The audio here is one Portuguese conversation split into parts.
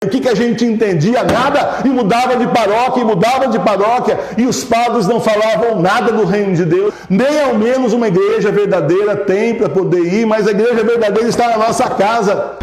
O que a gente entendia? Nada, e mudava de paróquia, e os padres não falavam nada do reino de Deus, nem ao menos uma igreja verdadeira tem para poder ir, mas a igreja verdadeira está na nossa casa.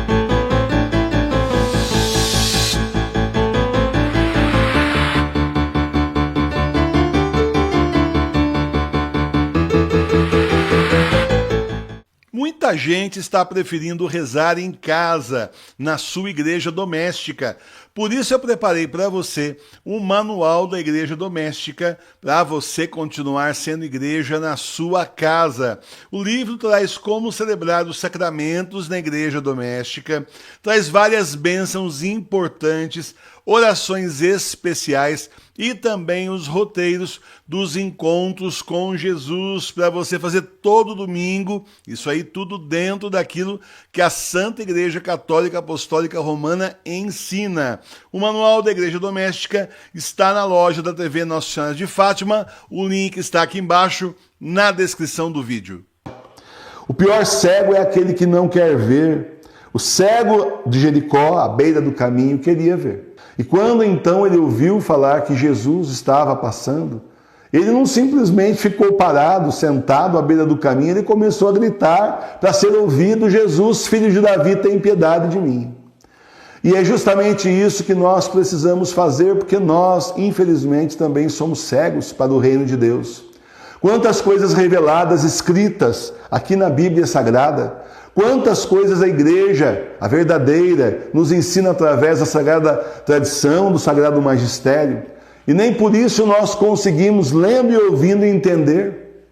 Muita gente está preferindo rezar em casa, na sua igreja doméstica. Por isso eu preparei para você um manual da igreja doméstica para você continuar sendo igreja na sua casa. O livro traz como celebrar os sacramentos na igreja doméstica, traz várias bênçãos importantes, orações especiais e também os roteiros dos encontros com Jesus para você fazer todo domingo, isso aí tudo dentro daquilo que a Santa Igreja Católica Apostólica Romana ensina. O manual da Igreja Doméstica está na loja da TV Nossa Senhora de Fátima, o link está aqui embaixo na descrição do vídeo. O pior cego é aquele que não quer ver. O cego de Jericó, à beira do caminho, queria ver. E quando então ele ouviu falar que Jesus estava passando, ele não simplesmente ficou parado, sentado à beira do caminho, ele começou a gritar para ser ouvido: Jesus, filho de Davi, tem piedade de mim. E é justamente isso que nós precisamos fazer, porque nós, infelizmente, também somos cegos para o reino de Deus. Quantas coisas reveladas, escritas aqui na Bíblia Sagrada, quantas coisas a igreja, a verdadeira, nos ensina através da sagrada tradição, do sagrado magistério. E nem por isso nós conseguimos, lendo e ouvindo, entender.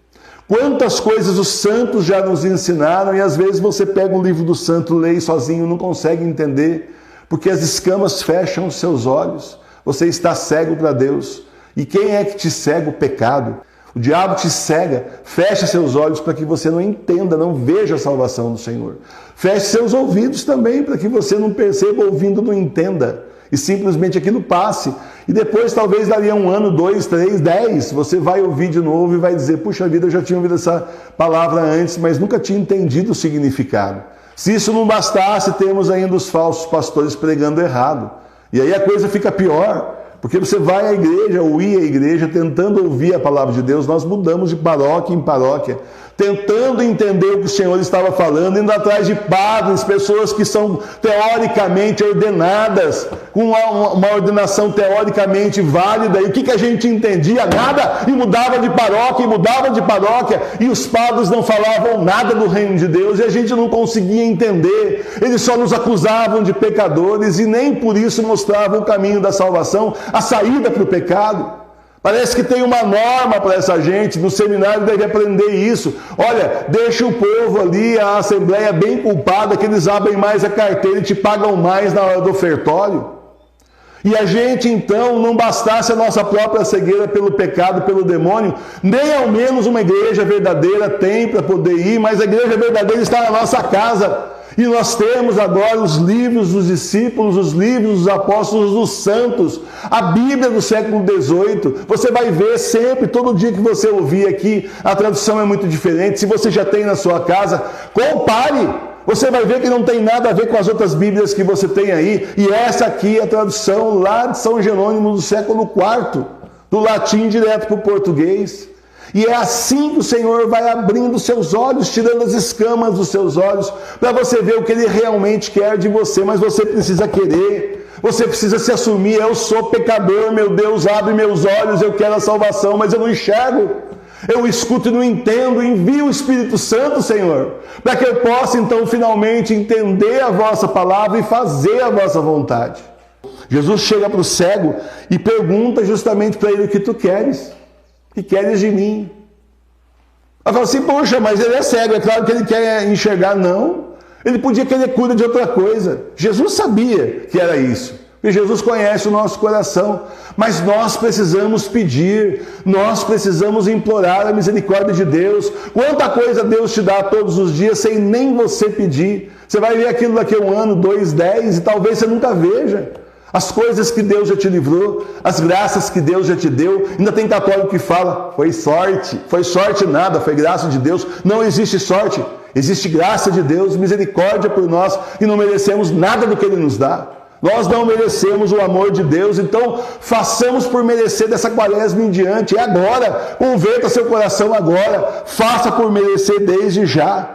Quantas coisas os santos já nos ensinaram e às vezes você pega um livro do santo, lê sozinho, não consegue entender, porque as escamas fecham os seus olhos. Você está cego para Deus. E quem é que te cega? O pecado. O diabo te cega, fecha seus olhos para que você não entenda, não veja a salvação do Senhor. Feche seus ouvidos também para que você não perceba, ouvindo, não entenda. E simplesmente aquilo passe. E depois, talvez, dali a 1 ano, 2, 3, 10, você vai ouvir de novo e vai dizer: puxa vida, eu já tinha ouvido essa palavra antes, mas nunca tinha entendido o significado. Se isso não bastasse, temos ainda os falsos pastores pregando errado. E aí a coisa fica pior. Porque você vai à igreja, ou ia à igreja, tentando ouvir a palavra de Deus. Nós mudamos de paróquia em paróquia, tentando entender o que o Senhor estava falando, indo atrás de padres, pessoas que são teoricamente ordenadas, com uma ordenação teoricamente válida. E o que a gente entendia? Nada, e mudava de paróquia, e os padres não falavam nada do reino de Deus, e a gente não conseguia entender. Eles só nos acusavam de pecadores, e nem por isso mostravam o caminho da salvação, a saída para o pecado. Parece que tem uma norma para essa gente, no seminário deve aprender isso. Olha, deixa o povo ali, a assembleia bem culpada, que eles abrem mais a carteira e te pagam mais na hora do ofertório. E a gente então, não bastasse a nossa própria cegueira pelo pecado, pelo demônio, nem ao menos uma igreja verdadeira tem para poder ir, mas a igreja verdadeira está na nossa casa. E nós temos agora os livros dos discípulos, os livros dos apóstolos, dos santos, a Bíblia do século XVIII. Você vai ver sempre, todo dia que você ouvir aqui, a tradução é muito diferente. Se você já tem na sua casa, compare. Você vai ver que não tem nada a ver com as outras Bíblias que você tem aí. E essa aqui é a tradução lá de São Jerônimo do século IV, do latim direto para o português. E é assim que o Senhor vai abrindo seus olhos, tirando as escamas dos seus olhos, para você ver o que Ele realmente quer de você. Mas você precisa querer, você precisa se assumir: eu sou pecador, meu Deus, abre meus olhos, eu quero a salvação, mas eu não enxergo. Eu escuto e não entendo. Envia o Espírito Santo, Senhor, para que eu possa então finalmente entender a vossa palavra e fazer a vossa vontade. Jesus chega para o cego e pergunta justamente para ele: o que tu queres? Que queres de mim? Ela fala assim: poxa, mas ele é cego, é claro que ele quer enxergar. Não, ele podia querer cura de outra coisa. Jesus sabia que era isso, e Jesus conhece o nosso coração. Mas nós precisamos pedir, nós precisamos implorar a misericórdia de Deus. Quanta coisa Deus te dá todos os dias sem nem você pedir. Você vai ver aquilo daqui a 1 ano, 2, 10, e talvez você nunca veja. As coisas que Deus já te livrou, as graças que Deus já te deu. Ainda tem católico que fala: foi sorte nada, foi graça de Deus. Não existe sorte, existe graça de Deus, misericórdia por nós, e não merecemos nada do que Ele nos dá. Nós não merecemos o amor de Deus, então façamos por merecer dessa quaresma em diante. É agora, converta seu coração agora, faça por merecer desde já.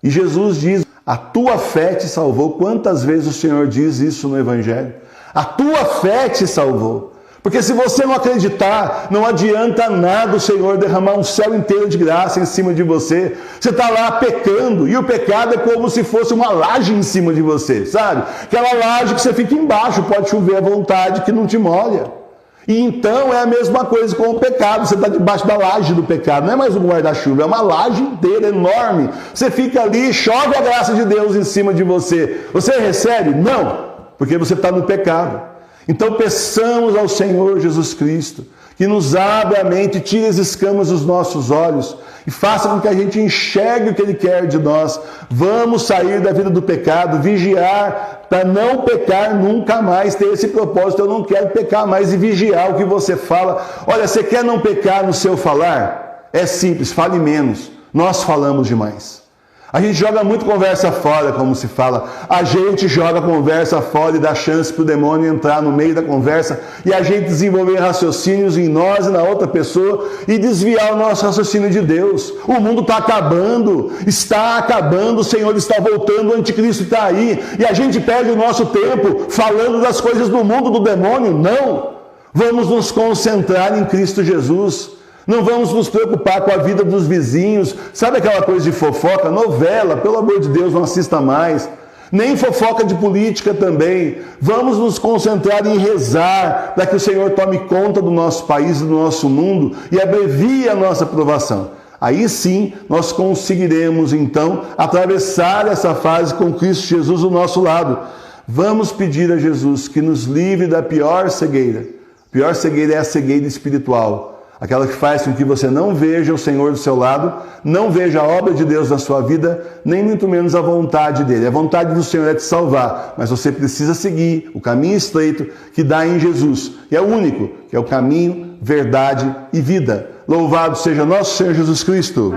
E Jesus diz, a tua fé te salvou. Quantas vezes o Senhor diz isso no Evangelho? A tua fé te salvou. Porque se você não acreditar, não adianta nada o Senhor derramar um céu inteiro de graça em cima de você. Você está lá pecando, e o pecado é como se fosse uma laje em cima de você, sabe? Aquela laje que você fica embaixo, pode chover à vontade, que não te molha. E então é a mesma coisa com o pecado, você está debaixo da laje do pecado, não é mais um guarda-chuva, é uma laje inteira, enorme. Você fica ali, chove a graça de Deus em cima de você. Você recebe? Não, porque você está no pecado. Então peçamos ao Senhor Jesus Cristo que nos abra a mente, tire as escamas dos nossos olhos e faça com que a gente enxergue o que Ele quer de nós. Vamos sair da vida do pecado, vigiar para não pecar nunca mais, ter esse propósito, eu não quero pecar mais, e vigiar o que você fala. Olha, você quer não pecar no seu falar? É simples, fale menos. Nós falamos demais. A gente joga muito conversa fora, como se fala. A gente joga conversa fora e dá chance para o demônio entrar no meio da conversa e a gente desenvolver raciocínios em nós e na outra pessoa e desviar o nosso raciocínio de Deus. O mundo está acabando, o Senhor está voltando, o anticristo está aí e a gente perde o nosso tempo falando das coisas do mundo, do demônio. Não! Vamos nos concentrar em Cristo Jesus. Não vamos nos preocupar com a vida dos vizinhos. Sabe aquela coisa de fofoca? Novela, pelo amor de Deus, não assista mais. Nem fofoca de política também. Vamos nos concentrar em rezar para que o Senhor tome conta do nosso país, do nosso mundo e abrevie a nossa aprovação. Aí sim nós conseguiremos então atravessar essa fase com Cristo Jesus do nosso lado. Vamos pedir a Jesus que nos livre da pior cegueira. A pior cegueira é a cegueira espiritual. Aquela que faz com que você não veja o Senhor do seu lado, não veja a obra de Deus na sua vida, nem muito menos a vontade dele. A vontade do Senhor é te salvar, mas você precisa seguir o caminho estreito que dá em Jesus, que é o único, que é o caminho, verdade e vida. Louvado seja nosso Senhor Jesus Cristo.